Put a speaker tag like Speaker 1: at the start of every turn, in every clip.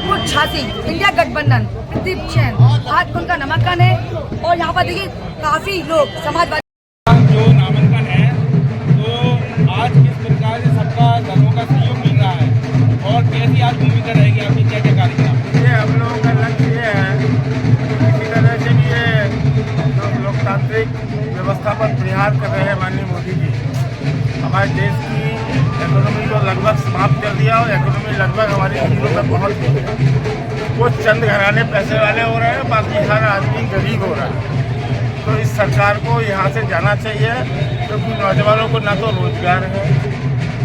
Speaker 1: Jagatpur Jhansi India गठबंधन प्रदीप जैन आज उनका नामांकन है और यहाँ पर देखिए काफी लोग समाजवादी
Speaker 2: जो नामांकन है तो आज किस प्रकार से सबका दलों का सहयोग मिल रहा है और कैसी आज भूमिका रहेगी आपकी, क्या क्या कार्यक्रम?
Speaker 3: ये हम लोगों का लक्ष्य ये है इसी तरह से कि ये जो लोकतांत्रिक व्यवस्था पर प्रहार कर रहे हैं माननीय मोदी जी, हमारे देश की इकोनॉमी को लगभग समाप्त कर दिया और इकोनॉमी लगभग हमारी जीरो तक पहुँच गई है। कुछ चंद घराने पैसे वाले हो रहे हैं, बाकी हर आदमी गरीब हो रहा है। तो इस सरकार को यहाँ से जाना चाहिए क्योंकि नौजवानों को ना तो रोजगार है,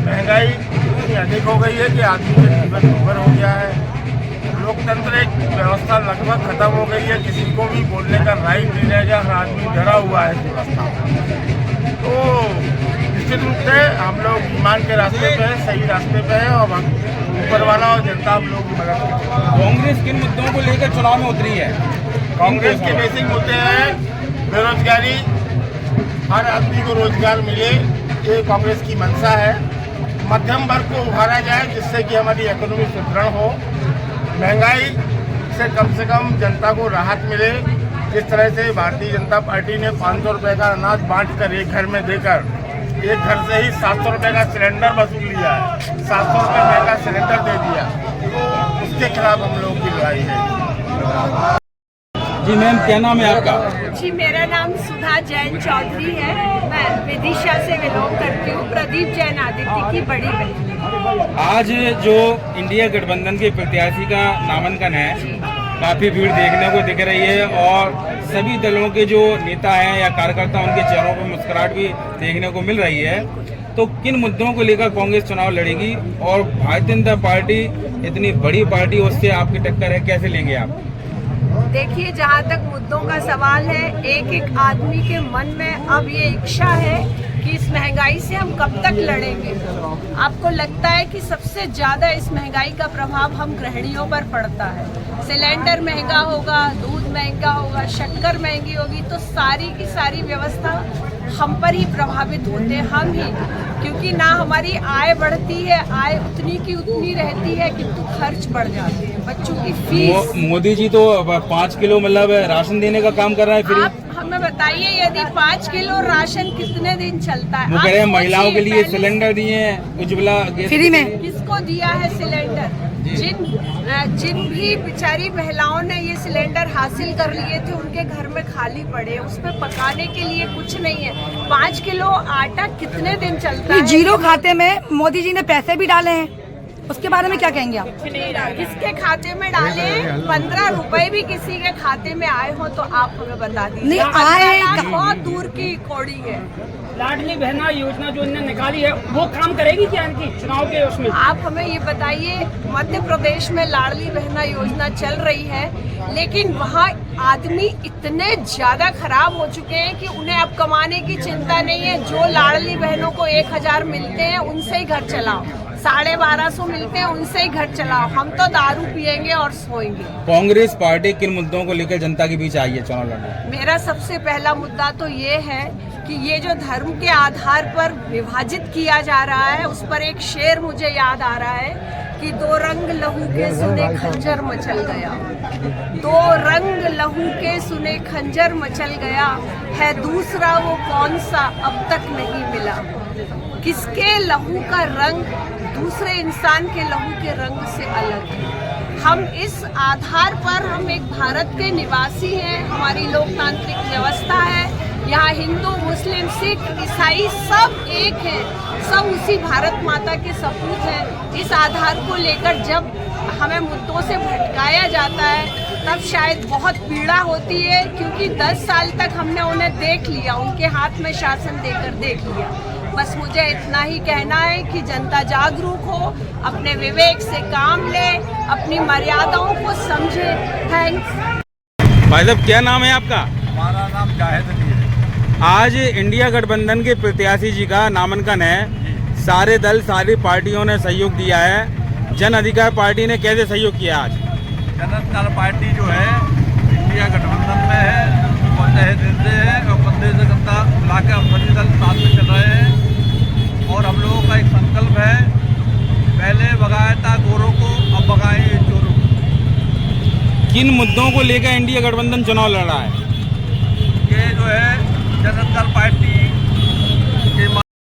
Speaker 3: महंगाई इतनी अधिक हो गई है कि आदमी का जीवन दुर्भर हो गया है, लोकतंत्र एक व्यवस्था लगभग खत्म हो गई है, किसी को भी बोलने का राइट नहीं रह गया, हर आदमी डरा हुआ है इस व्यवस्था में। तो निश्चित रूप से हम लोग ईमान के रास्ते पे हैं, सही रास्ते पे हैं और ऊपर वाला और जनता हम लोग की मदद करते हैं।
Speaker 2: कांग्रेस किन मुद्दों को लेकर चुनाव में उतरी है?
Speaker 3: कांग्रेस के बेसिक मुद्दे हैं बेरोजगारी, हर आदमी को रोजगार मिले, ये कांग्रेस की मंशा है। मध्यम वर्ग को उभारा जाए जिससे कि हमारी इकोनॉमी सुदृढ़ हो, महंगाई से कम जनता को राहत मिले। जिस तरह से भारतीय जनता पार्टी ने 500 रुपये का अनाज बांट कर एक घर में देकर एक घर से ही 700 रुपये का सिलेंडर वसूल लिया है, 700 रुपये महंगा सिलेंडर दे दिया, तो उसके खिलाफ हम लोग की लड़ाई है।
Speaker 2: जी मैम, क्या नाम है आपका?
Speaker 4: जी मेरा नाम सुधा जैन चौधरी है, मैं विदिशा से बिलोंग करती हूँ, प्रदीप जैन आदित्य की बड़ी बहन।
Speaker 2: आज जो इंडिया गठबंधन के प्रत्याशी का नामांकन है, काफी भीड़ देखने को दिख रही है और सभी दलों के जो नेता हैं या कार्यकर्ता, उनके चेहरों पर मुस्कुराहट भी देखने को मिल रही है। तो किन मुद्दों को लेकर कांग्रेस चुनाव लड़ेगी और भारतीय जनता पार्टी इतनी बड़ी पार्टी, उससे आपकी टक्कर है, कैसे लेंगे आप?
Speaker 4: देखिए, जहाँ तक मुद्दों का सवाल है, एक एक आदमी के मन में अब ये इच्छा है कि इस महंगाई से हम कब तक लड़ेंगे। आपको लगता है कि सबसे ज़्यादा इस महंगाई का प्रभाव हम गृहिणियों पर पड़ता है। सिलेंडर महंगा होगा, दूध महंगा होगा, शक्कर महंगी होगी, तो सारी की सारी व्यवस्था हम पर ही प्रभावित होते हैं, हम ही, क्योंकि ना हमारी आय बढ़ती है, आय उतनी की उतनी रहती है किंतु खर्च बढ़ जाते हैं, बच्चों की फीस।
Speaker 2: मोदी जी तो 5 किलो मतलब राशन देने का काम कर रहा है फ्री।
Speaker 4: आप हमें बताइए, यदि 5 किलो राशन कितने दिन चलता है?
Speaker 2: वो कह रहे हैं महिलाओं के लिए सिलेंडर दिए हैं, उज्ज्वला गैस
Speaker 1: फ्री में।
Speaker 4: किसको दिया है सिलेंडर? जिन भी बेचारी महिलाओं ने ये सिलेंडर हासिल कर लिए थे, उनके घर में खाली पड़े, उसमें पकाने के लिए कुछ नहीं है। 5 किलो आटा कितने दिन चलता है?
Speaker 1: जीरो खाते में मोदी जी ने पैसे भी डाले हैं, उसके बारे में क्या कहेंगे आप?
Speaker 4: किसके खाते में डाले? 15 रुपए भी किसी के खाते में आए हो तो आप हमें बता दीजिए।
Speaker 1: नहीं आए,
Speaker 4: बहुत दूर की कौड़ी है।
Speaker 5: लाडली बहना योजना जो इन्होंने निकाली है वो काम करेगी क्या इनकी चुनाव के उसमें?
Speaker 4: आप हमें ये बताइए, मध्य प्रदेश में लाडली बहना योजना चल रही है, लेकिन वहाँ आदमी इतने ज्यादा खराब हो चुके हैं कि उन्हें अब कमाने की चिंता नहीं है। जो लाडली बहनों को 1000 मिलते हैं उनसे ही घर चलाओ, 1250 मिलते हैं उनसे ही घर चलाओ, हम तो दारू पियेंगे और सोएंगे।
Speaker 2: कांग्रेस पार्टी किन मुद्दों को लेकर जनता के बीच आई है चुनाव लड़ने?
Speaker 4: मेरा सबसे पहला मुद्दा तो ये है कि ये जो धर्म के आधार पर विभाजित किया जा रहा है, उस पर एक शेर मुझे याद आ रहा है कि 2 रंग लहू के सुने खंजर मचल गया, 2 रंग लहू के सुने खंजर मचल गया, है दूसरा वो कौन सा अब तक नहीं मिला। किसके लहू का रंग दूसरे इंसान के लहू के रंग से अलग है। हम इस आधार पर, हम एक भारत के निवासी हैं, हमारी लोकतांत्रिक व्यवस्था है, यहाँ हिंदू, मुस्लिम, सिख, ईसाई सब एक हैं, सब उसी भारत माता के सपूत हैं। इस आधार को लेकर जब हमें मुद्दों से भटकाया जाता है तब शायद बहुत पीड़ा होती है, क्योंकि 10 साल तक हमने उन्हें देख लिया, उनके हाथ में शासन देकर देख लिया। बस मुझे इतना ही कहना है कि जनता जागरूक हो, अपने विवेक से काम ले, अपनी मर्यादाओं को समझे। थैंक्स।
Speaker 2: भाई साहब, क्या नाम है आपका?
Speaker 3: हमारा नाम जाहिद अली है।
Speaker 2: आज इंडिया गठबंधन के प्रत्याशी जी का नामांकन है, सारे दल, सारी पार्टियों ने सहयोग दिया है। जन अधिकार पार्टी ने कैसे सहयोग किया आज?
Speaker 3: जन अधिकार पार्टी जो है इंडिया गठबंधन में है, और प्रदेश जनता मिला के सभी दल साथ में चल रहे हैं और हम लोगों का एक संकल्प है, पहले भगाया था गोरों को, अब भगाएं चोरों को।
Speaker 2: किन मुद्दों को लेकर इंडिया गठबंधन चुनाव लड़ रहा है?
Speaker 6: ये जो है जनता दल पार्टी